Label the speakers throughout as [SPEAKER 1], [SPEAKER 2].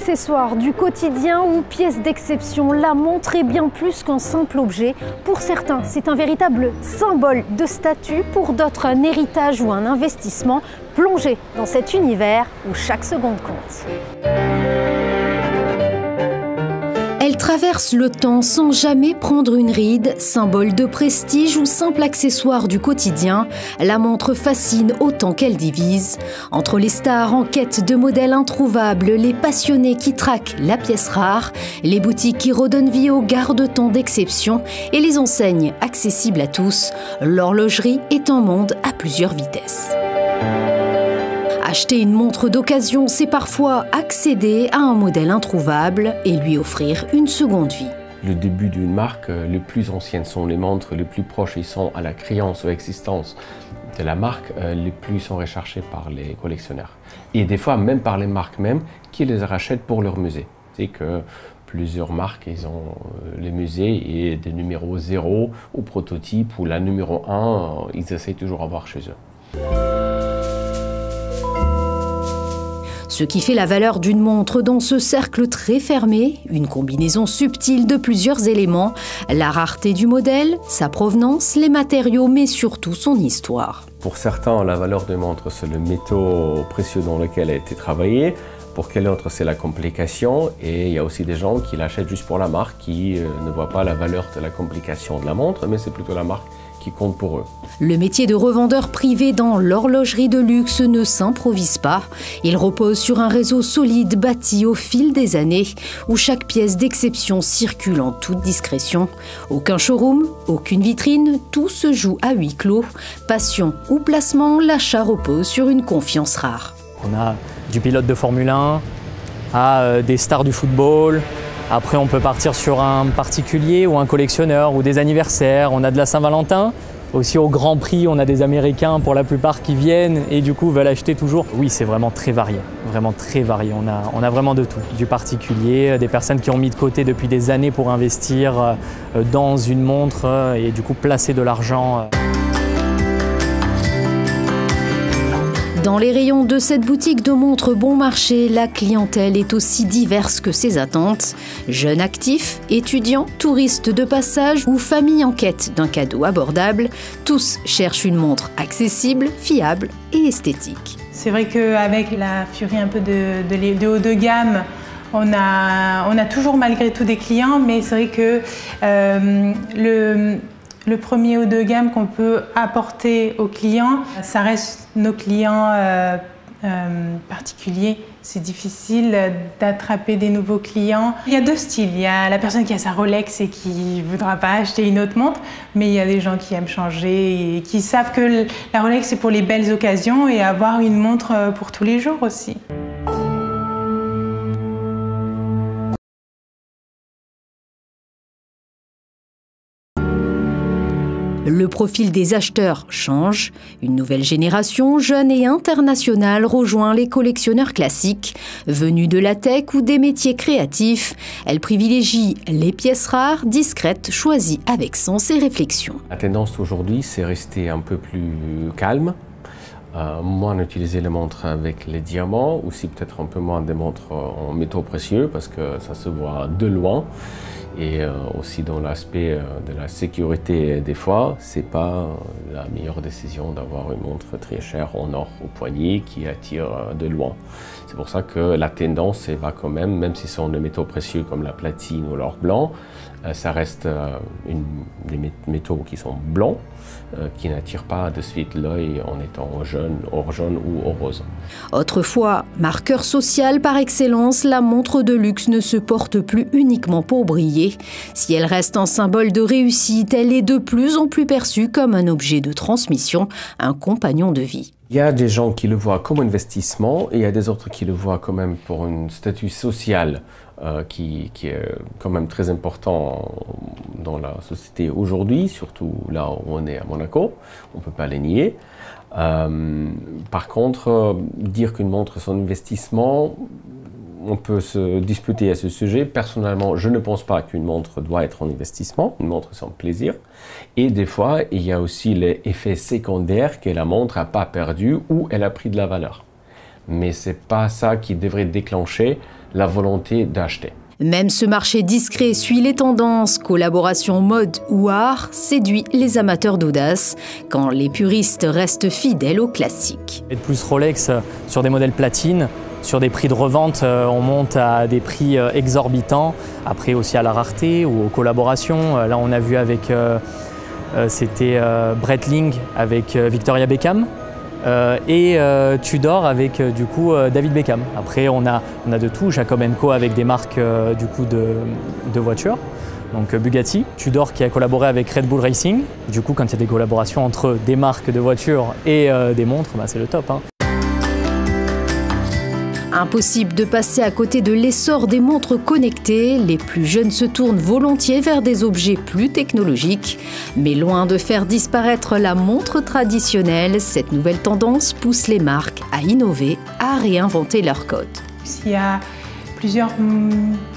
[SPEAKER 1] Accessoire du quotidien ou pièce d'exception, la montre est bien plus qu'un simple objet. Pour certains, c'est un véritable symbole de statut, pour d'autres un héritage ou un investissement. Plongé dans cet univers où chaque seconde compte. Elle traverse le temps sans jamais prendre une ride, symbole de prestige ou simple accessoire du quotidien. La montre fascine autant qu'elle divise. Entre les stars en quête de modèles introuvables, les passionnés qui traquent la pièce rare, les boutiques qui redonnent vie aux garde-temps d'exception et les enseignes accessibles à tous, l'horlogerie est un monde à plusieurs vitesses. Acheter une montre d'occasion, c'est parfois accéder à un modèle introuvable et lui offrir une seconde vie.
[SPEAKER 2] Le début d'une marque, les plus anciennes sont les montres, les plus proches ils sont à la créance ou existence de la marque, les plus sont recherchés par les collectionneurs. Et des fois même par les marques même qui les rachètent pour leur musée. C'est que plusieurs marques, ils ont les musées et des numéros 0 ou prototype ou la numéro 1, ils essaient toujours d'avoir chez eux.
[SPEAKER 1] Ce qui fait la valeur d'une montre dans ce cercle très fermé, une combinaison subtile de plusieurs éléments, la rareté du modèle, sa provenance, les matériaux, mais surtout son histoire.
[SPEAKER 2] Pour certains, la valeur d'une montre, c'est le métaux précieux dans lequel elle a été travaillée. Pour quel autre, c'est la complication. Et il y a aussi des gens qui l'achètent juste pour la marque, qui ne voient pas la valeur de la complication de la montre, mais c'est plutôt la marque qui compte pour eux.
[SPEAKER 1] Le métier de revendeur privé dans l'horlogerie de luxe ne s'improvise pas. Il repose sur un réseau solide bâti au fil des années, où chaque pièce d'exception circule en toute discrétion. Aucun showroom, aucune vitrine, tout se joue à huis clos. Passion ou placement, l'achat repose sur une confiance rare.
[SPEAKER 3] On a du pilote de Formule 1 à des stars du football. Après, on peut partir sur un particulier ou un collectionneur ou des anniversaires. On a de la Saint-Valentin. Aussi au Grand Prix, on a des Américains pour la plupart qui viennent et du coup veulent acheter toujours. Oui, c'est vraiment très varié. Vraiment très varié. On a vraiment de tout. Du particulier, des personnes qui ont mis de côté depuis des années pour investir dans une montre et du coup placer de l'argent.
[SPEAKER 1] Dans les rayons de cette boutique de montres bon marché, la clientèle est aussi diverse que ses attentes. Jeunes actifs, étudiants, touristes de passage ou familles en quête d'un cadeau abordable, tous cherchent une montre accessible, fiable et esthétique.
[SPEAKER 4] C'est vrai qu'avec la furie un peu de haut de gamme, on a toujours malgré tout des clients, mais c'est vrai que le premier haut de gamme qu'on peut apporter aux clients, ça reste nos clients particuliers. C'est difficile d'attraper des nouveaux clients. Il y a deux styles. Il y a la personne qui a sa Rolex et qui ne voudra pas acheter une autre montre, mais il y a des gens qui aiment changer et qui savent que la Rolex c'est pour les belles occasions et avoir une montre pour tous les jours aussi.
[SPEAKER 1] Le profil des acheteurs change. Une nouvelle génération, jeune et internationale, rejoint les collectionneurs classiques. Venus de la tech ou des métiers créatifs, elle privilégie les pièces rares, discrètes, choisies avec sens et réflexion.
[SPEAKER 2] La tendance aujourd'hui, c'est rester un peu plus calme. Moins utiliser les montres avec les diamants, aussi peut-être un peu moins des montres en métaux précieux parce que ça se voit de loin. Et aussi dans l'aspect de la sécurité, des fois, c'est pas la meilleure décision d'avoir une montre très chère en or au poignet qui attire de loin. C'est pour ça que la tendance va quand même si ce sont des métaux précieux comme la platine ou l'or blanc, ça reste des métaux qui sont blancs, qui n'attirent pas de suite l'œil en étant or jaune ou or rose.
[SPEAKER 1] Autrefois, marqueur social par excellence, la montre de luxe ne se porte plus uniquement pour briller. Si elle reste un symbole de réussite, elle est de plus en plus perçue comme un objet de transmission, un compagnon de vie.
[SPEAKER 2] Il y a des gens qui le voient comme investissement et il y a des autres qui le voient quand même pour un statut social qui est quand même très important dans la société aujourd'hui, surtout là où on est à Monaco, on ne peut pas les nier. Par contre, dire qu'une montre est un investissement, on peut se disputer à ce sujet. Personnellement, je ne pense pas qu'une montre doit être un investissement. Une montre, c'est un plaisir. Et des fois, il y a aussi l'effet secondaire que la montre n'a pas perdu ou elle a pris de la valeur. Mais ce n'est pas ça qui devrait déclencher la volonté d'acheter.
[SPEAKER 1] Même ce marché discret suit les tendances, collaboration mode ou art, séduit les amateurs d'audace, quand les puristes restent fidèles aux classiques.
[SPEAKER 3] Et de plus Rolex sur des modèles platine, sur des prix de revente, on monte à des prix exorbitants, après aussi à la rareté ou aux collaborations. Là on a vu avec, c'était Breitling avec Victoria Beckham. Et Tudor avec du coup David Beckham. Après on a de tout, Jacob & Co avec des marques du coup de voitures, donc Bugatti, Tudor qui a collaboré avec Red Bull Racing. Du coup quand il y a des collaborations entre des marques de voitures et des montres, bah, c'est le top.
[SPEAKER 1] Impossible de passer à côté de l'essor des montres connectées. Les plus jeunes se tournent volontiers vers des objets plus technologiques. Mais loin de faire disparaître la montre traditionnelle, cette nouvelle tendance pousse les marques à innover, à réinventer leur code.
[SPEAKER 4] Il y a plusieurs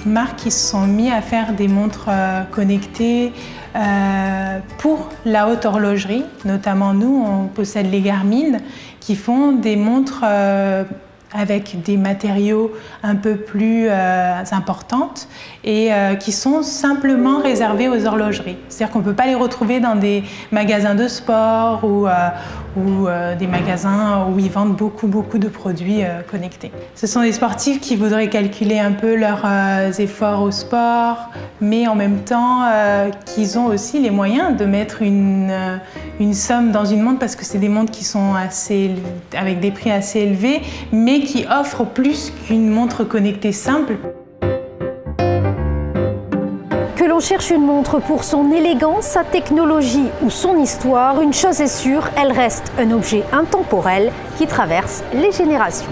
[SPEAKER 4] marques qui se sont mises à faire des montres connectées pour la haute horlogerie. Notamment nous, on possède les Garmin qui font des montres avec des matériaux un peu plus importantes et qui sont simplement réservés aux horlogeries. C'est-à-dire qu'on ne peut pas les retrouver dans des magasins de sport ou des magasins où ils vendent beaucoup de produits connectés. Ce sont des sportifs qui voudraient calculer un peu leurs efforts au sport, mais en même temps qu'ils ont aussi les moyens de mettre une somme dans une montre, parce que c'est des montres qui sont avec des prix assez élevés, mais qui offrent plus qu'une montre connectée simple.
[SPEAKER 1] Que l'on cherche une montre pour son élégance, sa technologie ou son histoire, une chose est sûre, elle reste un objet intemporel qui traverse les générations.